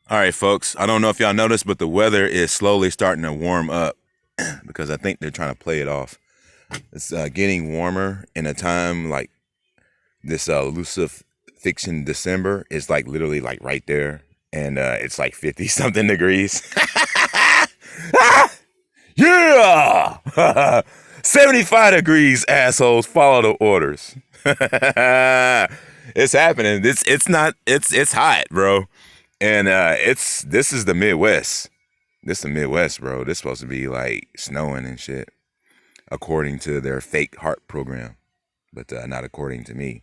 All right, folks. I don't know if y'all noticed, but the weather is slowly starting to warm up because I think they're trying to play it off. It's getting warmer in a time like this elusive fiction December is like literally like right there. And it's like 50 something degrees. Yeah! 75 degrees, assholes. Follow the orders. It's happening. It's hot, bro. And this is the Midwest. This is the Midwest, bro. This supposed to be like snowing and shit, according to their fake heart program, but not according to me.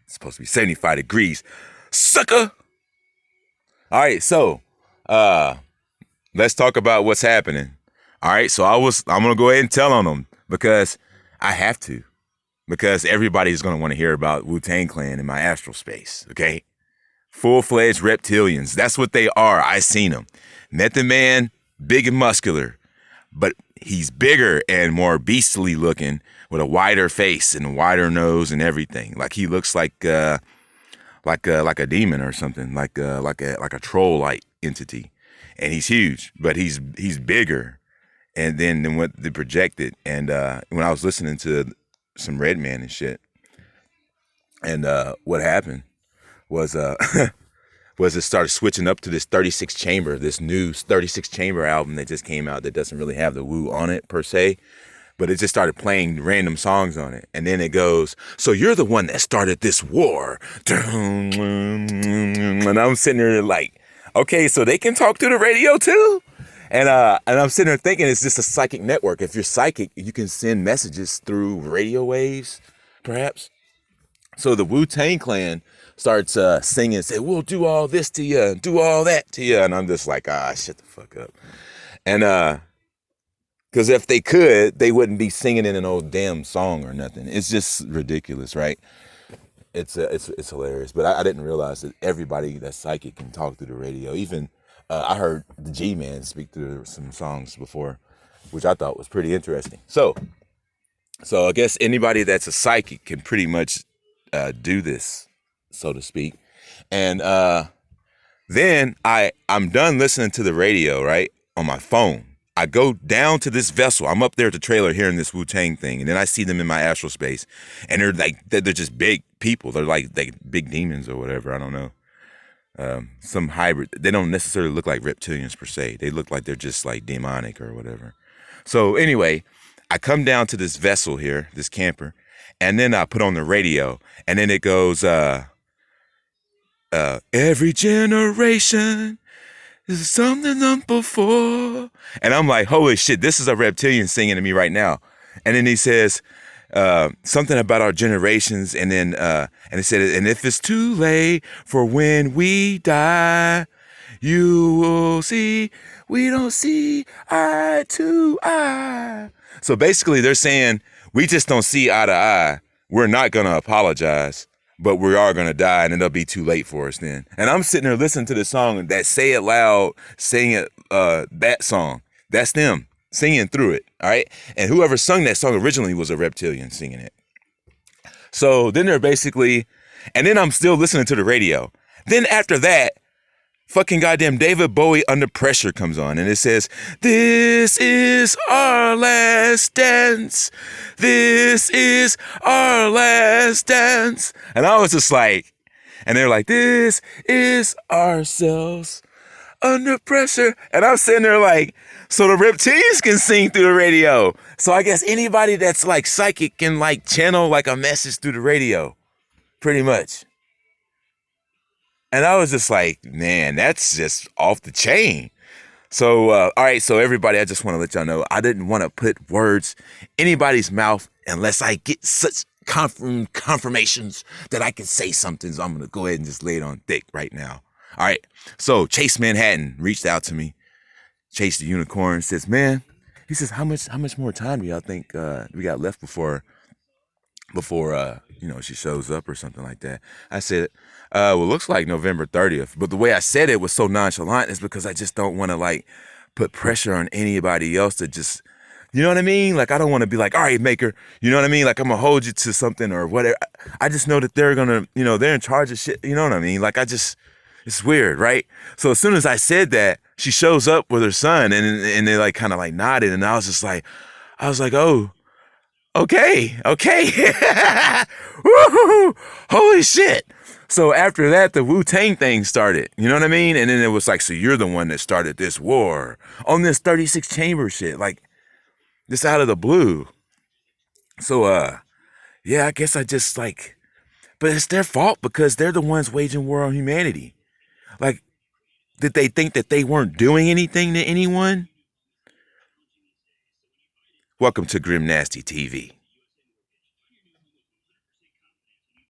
It's supposed to be 75 degrees, sucker. All right, so let's talk about what's happening. All right, so I'm gonna go ahead and tell on them because I have to, because everybody's gonna want to hear about Wu-Tang Clan in my astral space. Okay. Full-fledged reptilians. That's what they are. I seen them. Method Man, big and muscular, but he's bigger and more beastly looking with a wider face and a wider nose and everything. Like he looks like a demon or something, like a troll-like entity. And he's huge, but he's bigger and than what they projected. And when I was listening to some Redman and shit, and what happened was was it started switching up to this 36 chamber, this new 36 chamber album that just came out that doesn't really have the woo on it per se, but it just started playing random songs on it. And then it goes, so you're the one that started this war. And I'm sitting there like, okay, so they can talk through the radio too? And I'm sitting there thinking it's just a psychic network. If you're psychic, you can send messages through radio waves, perhaps. So the Wu-Tang Clan starts singing, say, we'll do all this to you, do all that to you. And I'm just like, shut the fuck up. And because if they could, they wouldn't be singing in an old damn song or nothing. It's just ridiculous, right? It's hilarious. But I didn't realize that everybody that's psychic can talk through the radio. Even I heard the G-Man speak through some songs before, which I thought was pretty interesting. So I guess anybody that's a psychic can pretty much do this, so to speak. And then I'm done listening to the radio, right, on my phone. I go down to this vessel. I'm up there at the trailer hearing this Wu-Tang thing, and then I see them in my astral space, and they're just big people. They're like big demons or whatever. I don't know. Some hybrid. They don't necessarily look like reptilians per se. They look like they're just like demonic or whatever. So anyway, I come down to this vessel here, this camper, and then I put on the radio, and then it goes, every generation is something done before. And I'm like, holy shit, this is a reptilian singing to me right now. And then he says, something about our generations. And then, and he said, and if it's too late for when we die, you will see, we don't see eye to eye. So basically they're saying, we just don't see eye to eye. We're not going to apologize, but we are going to die, and it'll be too late for us then. And I'm sitting there listening to the song that Say It Loud, sing it, that song. That's them singing through it, all right? And whoever sung that song originally was a reptilian singing it. So then they're basically, and then I'm still listening to the radio. Then after that, fucking goddamn David Bowie Under Pressure comes on, and it says, this is our last dance. This is our last dance. And I was just like, and they're like, this is ourselves under pressure. And I'm sitting there like, so the reptilians can sing through the radio. So I guess anybody that's like psychic can like channel like a message through the radio, pretty much. And I was just like, man, that's just off the chain. So, all right. So everybody, I just want to let y'all know, I didn't want to put words in anybody's mouth unless I get such confirmations that I can say something. So I'm going to go ahead and just lay it on thick right now. All right. So Chase Manhattan reached out to me. Chase the Unicorn says, man, he says, how much more time do y'all think we got left before she shows up or something like that? I said, well, looks like November 30th. But the way I said it was so nonchalant is because I just don't want to like put pressure on anybody else to just, you know what I mean? Like, I don't want to be like, all right, Maker, you know what I mean? Like, I'm going to hold you to something or whatever. I just know that they're going to, they're in charge of shit. You know what I mean? Like, It's weird, right? So as soon as I said that, she shows up with her son, and they like kind of like nodded, and I was like, oh, okay, okay, woo-hoo-hoo. Holy shit. So after that, the Wu-Tang thing started, you know what I mean? And then it was like, so you're the one that started this war on this 36 chamber shit, like just out of the blue. So, yeah, I guess I just like, but it's their fault because they're the ones waging war on humanity. Like, did they think that they weren't doing anything to anyone? Welcome to Grimnasty TV.